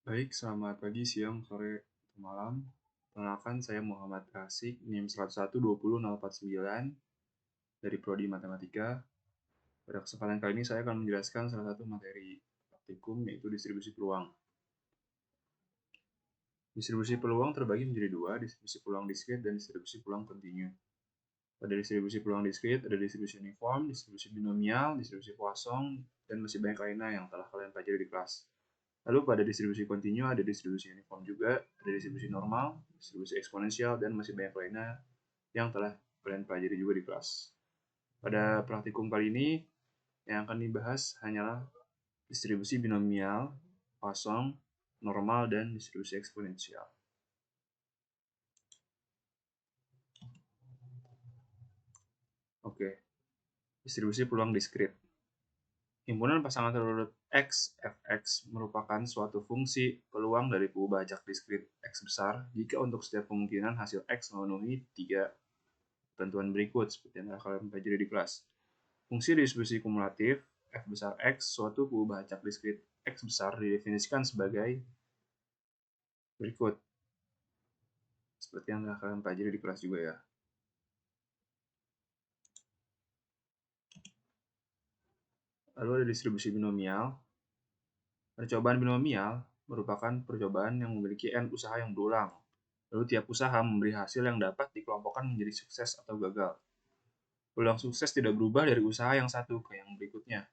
Baik, selamat pagi, siang, sore, atau malam. Perkenalkan, saya Muhammad Asik, NIM 1012049 dari Prodi Matematika. Pada kesempatan kali ini saya akan menjelaskan salah satu materi praktikum, yaitu distribusi peluang. Distribusi peluang terbagi menjadi dua, distribusi peluang diskrit dan distribusi peluang kontinu. Pada distribusi peluang diskrit ada distribusi uniform, distribusi binomial, distribusi Poisson, dan masih banyak lainnya yang telah kalian pelajari di kelas. Lalu pada distribusi kontinu ada distribusi uniform juga, ada distribusi normal, distribusi eksponensial, dan masih banyak lainnya yang telah kalian pelajari juga di kelas. Pada praktikum kali ini, yang akan dibahas hanyalah distribusi binomial, Poisson, normal, dan distribusi eksponensial. Oke, distribusi peluang diskrit. Himpunan pasangan terurut X, Fx merupakan suatu fungsi peluang dari pengubah ajak diskrit X besar jika untuk setiap kemungkinan hasil X memenuhi 3 ketentuan berikut seperti yang telah kalian pelajari di kelas. Fungsi distribusi kumulatif F besar X suatu pengubah acak diskrit X besar didefinisikan sebagai berikut. Seperti yang telah kalian pelajari di kelas juga ya. Lalu ada distribusi binomial. Percobaan binomial merupakan percobaan yang memiliki N usaha yang berulang. Lalu tiap usaha memberi hasil yang dapat dikelompokkan menjadi sukses atau gagal. Peluang sukses tidak berubah dari usaha yang satu ke yang berikutnya.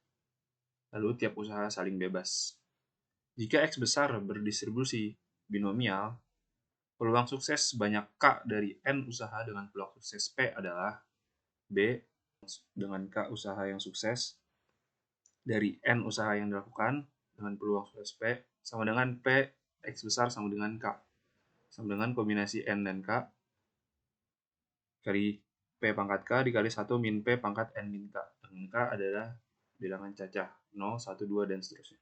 Lalu tiap usaha saling bebas. Jika X besar berdistribusi binomial, peluang sukses sebanyak K dari N usaha dengan peluang sukses P adalah B dengan K usaha yang sukses dari N usaha yang dilakukan dengan peluang sukses P sama dengan P X besar sama dengan K. Sama dengan kombinasi N dan K kali P pangkat K dikali 1 min P pangkat N min K. Dan K adalah bilangan cacah 0, 1, 2, dan seterusnya.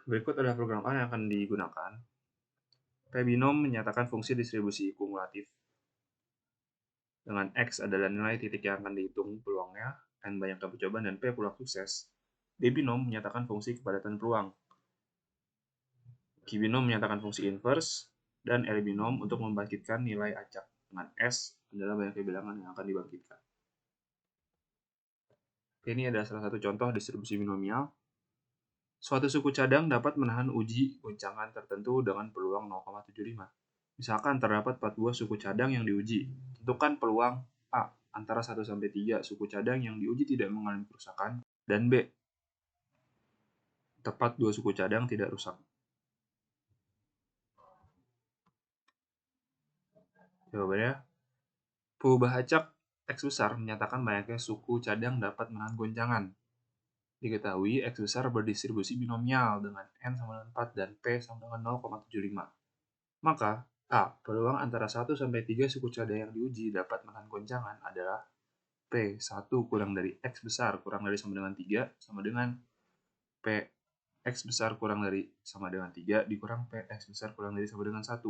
Berikut adalah program A yang akan digunakan. P binom menyatakan fungsi distribusi kumulatif. Dengan X adalah nilai titik yang akan dihitung peluangnya, N banyaknya percobaan, dan P peluang sukses. D binom menyatakan fungsi kepadatan peluang. Q binom menyatakan fungsi inverse, dan L binom untuk membangkitkan nilai acak. Dengan S adalah banyaknya bilangan yang akan dibangkitkan. Ini adalah salah satu contoh distribusi binomial. Suatu suku cadang dapat menahan uji guncangan tertentu dengan peluang 0,75. Misalkan terdapat 4 buah suku cadang yang diuji. Tentukan peluang A antara 1 sampai 3 suku cadang yang diuji tidak mengalami kerusakan, dan B tepat 2 suku cadang tidak rusak. Jawabannya, pengubah acak X besar menyatakan banyaknya suku cadang dapat menahan goncangan. Diketahui X besar berdistribusi binomial dengan N sama dengan 4 dan P sama dengan 0,75. Maka A. Peluang antara 1 sampai 3 suku cadang yang diuji dapat menahan goncangan adalah P. 1 kurang dari X besar kurang dari sama dengan 3 sama dengan P. X besar kurang dari sama dengan 3 dikurang P. X besar kurang dari sama dengan 1.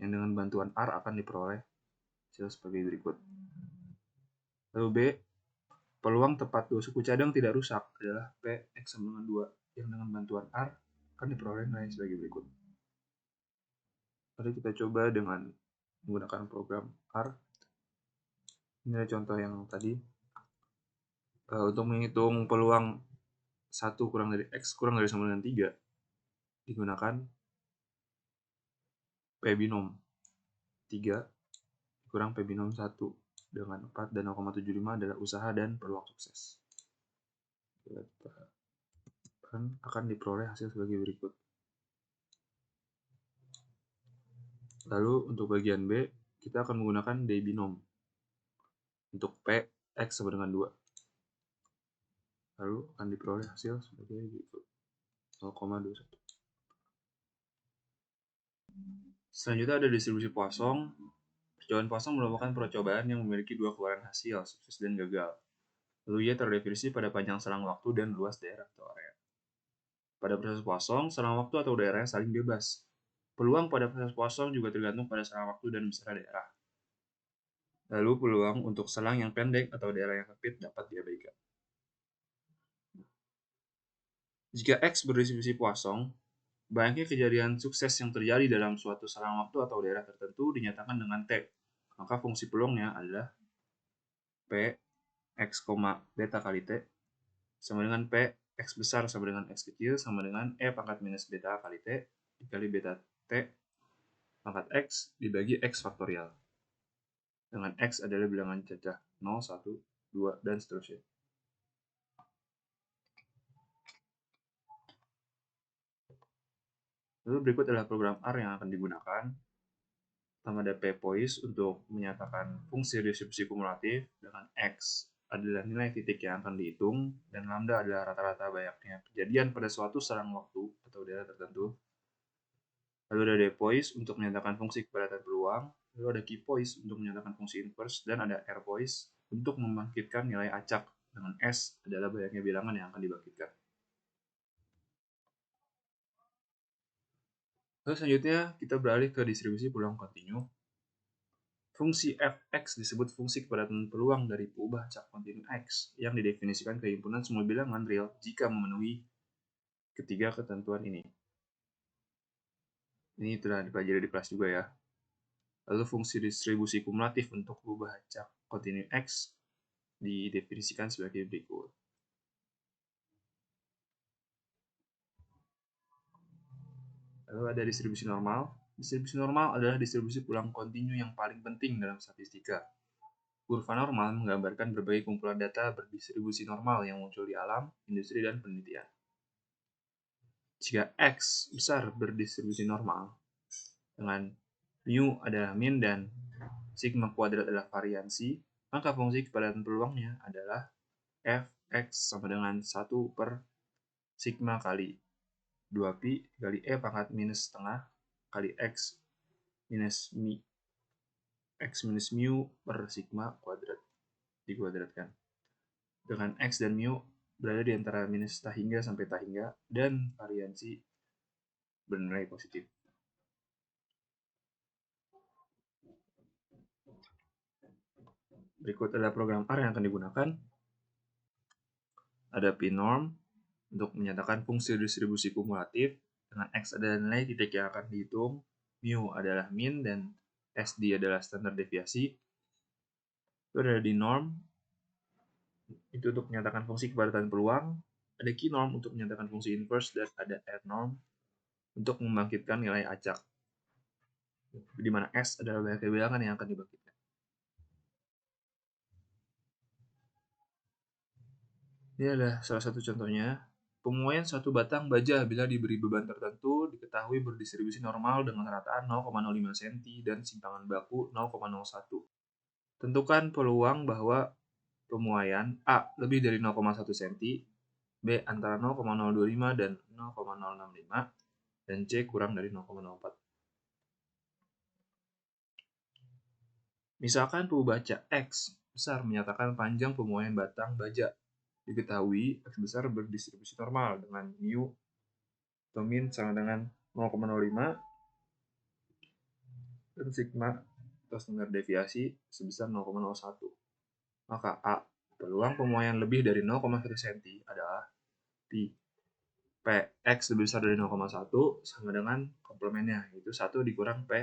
Yang dengan bantuan R akan diperoleh hasil sebagai berikut. Lalu B. Peluang tepat 2 suku cadang tidak rusak adalah P. X sama dengan 2. Yang dengan bantuan R akan diperoleh nilai sebagai berikut. Mari kita coba dengan menggunakan program R. Ini adalah contoh yang tadi. Untuk menghitung peluang 1 kurang dari X kurang dari sama dengan 3 digunakan P binom 3 kurang P binom 1 dengan 4 dan 0,75 adalah usaha dan peluang sukses. Akan diperoleh hasil sebagai berikut. Lalu untuk bagian B, kita akan menggunakan D binom. Untuk P, X sama dengan 2. Lalu akan diperoleh hasil sebagai berikut. 0,21. Selanjutnya ada distribusi Poisson. Percobaan Poisson merupakan percobaan yang memiliki dua keluaran hasil, sukses dan gagal. Lalu ia terdefinisi pada panjang selang waktu dan luas daerah atau area. Pada proses Poisson, selang waktu atau daerahnya saling bebas. Peluang pada proses Poisson juga tergantung pada selang waktu dan besar daerah. Lalu peluang untuk selang yang pendek atau daerah yang sempit dapat diabaikan. Jika X berdistribusi Poisson, banyaknya kejadian sukses yang terjadi dalam suatu selang waktu atau daerah tertentu dinyatakan dengan T. Maka fungsi peluangnya adalah P X, beta kali T sama dengan P X besar sama dengan X kecil sama dengan E pangkat minus beta kali T dikali beta T pangkat X dibagi X faktorial. Dengan X adalah bilangan cacah 0, 1, 2, dan seterusnya. Lalu berikut adalah program R yang akan digunakan. Pertama ada P-poise untuk menyatakan fungsi distribusi kumulatif dengan X adalah nilai titik yang akan dihitung dan lambda adalah rata-rata banyaknya kejadian pada suatu selang waktu atau daerah tertentu. Lalu ada D-poise untuk menyatakan fungsi kepadatan peluang. Lalu ada Q-poise untuk menyatakan fungsi inverse dan ada R-poise untuk membangkitkan nilai acak dengan S adalah banyaknya bilangan yang akan dibangkitkan. Lalu selanjutnya kita beralih ke distribusi peluang kontinu. Fungsi fx disebut fungsi kepadatan peluang dari peubah acak kontinu x yang didefinisikan ke himpunan semua bilangan real jika memenuhi ketiga ketentuan ini. Ini telah dipelajari di kelas juga ya. Lalu fungsi distribusi kumulatif untuk peubah acak kontinu x didefinisikan sebagai berikut. Lalu ada distribusi normal. Distribusi normal adalah distribusi peluang kontinu yang paling penting dalam statistika. Kurva normal menggambarkan berbagai kumpulan data berdistribusi normal yang muncul di alam, industri, dan penelitian. Jika X besar berdistribusi normal, dengan mu adalah min dan sigma kuadrat adalah variansi, maka fungsi kepadatan peluangnya adalah Fx sama dengan 1 per sigma kali 2pi kali E pangkat minus setengah kali X minus mu per sigma kuadrat dikuadratkan. Dengan X dan mu berada di antara minus tahingga sampai tahingga dan variansi bernilai positif. Berikut adalah program R yang akan digunakan. Ada P-norm untuk menyatakan fungsi distribusi kumulatif. Dengan X adalah nilai titik yang akan dihitung, mu adalah min, dan SD adalah standar deviasi. Itu ada di norm, itu untuk menyatakan fungsi kepadatan peluang. Ada Q-norm untuk menyatakan fungsi inverse, dan ada R-norm untuk membangkitkan nilai acak, di mana S adalah banyak bilangan yang akan dibangkitkan. Ini adalah salah satu contohnya. Pemuaian suatu batang baja bila diberi beban tertentu diketahui berdistribusi normal dengan rataan 0,05 cm dan simpangan baku 0,01. Tentukan peluang bahwa pemuaian A lebih dari 0,1 cm, B antara 0,025 dan 0,065, dan C kurang dari 0,04. Misalkan pembaca X besar menyatakan panjang pemuaian batang baja. Diketahui X besar berdistribusi normal dengan mu atau min sama dengan 0,05 dan sigma atau standar deviasi sebesar 0,01. Maka A, peluang pemuaian lebih dari 0,1 cm adalah P X lebih besar dari 0,1 sama dengan komplemennya, yaitu 1 dikurang P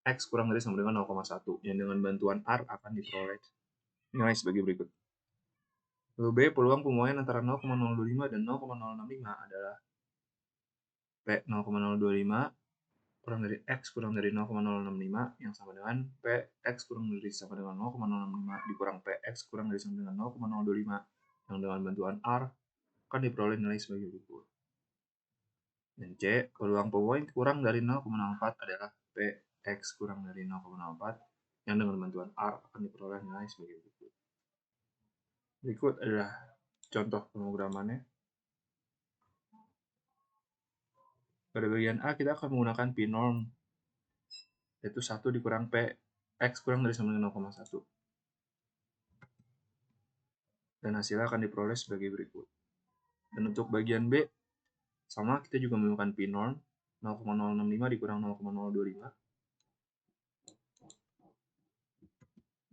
X kurang dari sama dengan 0,1, yang dengan bantuan R akan diperoleh nilai sebagai berikut. Lalu B, peluang pemuaian antara 0,025 dan 0,065 adalah P 0,025 kurang dari X kurang dari 0,065 yang sama dengan P X kurang dari sama dengan 0,065 dikurang P X kurang dari sama dengan 0,025 yang dengan bantuan R akan diperoleh nilai sebagai berikut. Dan C, peluang pemuaian kurang dari 0,04 adalah P X kurang dari 0,04 yang dengan bantuan R akan diperoleh nilai sebagai berikut. Berikut adalah contoh pemrogramannya. Pada bagian A kita akan menggunakan P-norm, yaitu 1 dikurang P X kurang dari sama dengan 0,1. Dan hasilnya akan diperoleh sebagai berikut. Dan untuk bagian B, sama kita juga menggunakan P-norm, 0,065 dikurang 0,025.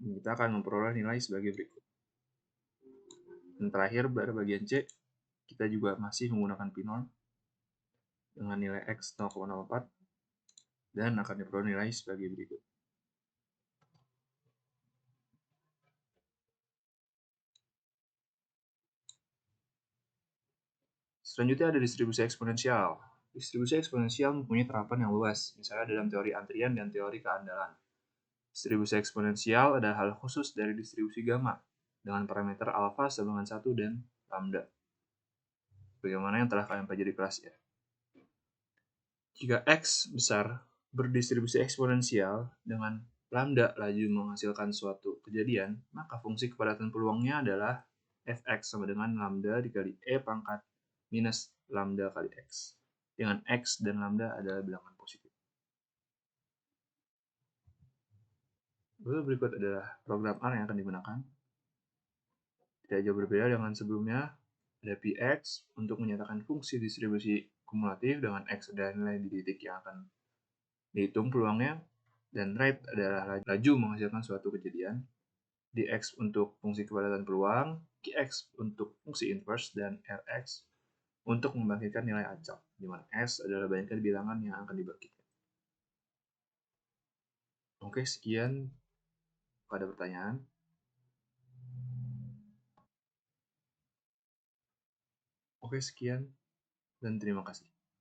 Dan kita akan memperoleh nilai sebagai berikut. Dan terakhir pada bagian C, kita juga masih menggunakan p-norm dengan nilai X 0,04 dan akan diperoleh nilai sebagai berikut. Selanjutnya ada distribusi eksponensial. Distribusi eksponensial mempunyai terapan yang luas, misalnya dalam teori antrian dan teori keandalan. Distribusi eksponensial adalah hal khusus dari distribusi gamma, dengan parameter alfa sama dengan 1 dan lambda. Bagaimana yang telah kalian pelajari di kelas ya. Jika X besar berdistribusi eksponensial dengan lambda laju menghasilkan suatu kejadian, maka fungsi kepadatan peluangnya adalah Fx sama dengan lambda dikali E pangkat minus lambda kali X. Dengan X dan lambda adalah bilangan positif. Lalu berikut adalah program R yang akan digunakan. Tidak jauh berbeda dengan sebelumnya. Ada Px untuk menyatakan fungsi distribusi kumulatif dengan X adalah nilai di titik yang akan dihitung peluangnya, dan rate adalah laju menghasilkan suatu kejadian, dx untuk fungsi kepadatan peluang, qx untuk fungsi inverse, dan rx untuk membangkitkan nilai acak, di mana s adalah banyaknya bilangan yang akan dibangkitkan. Oke, sekian. Ada pertanyaan? Oke, sekian dan terima kasih.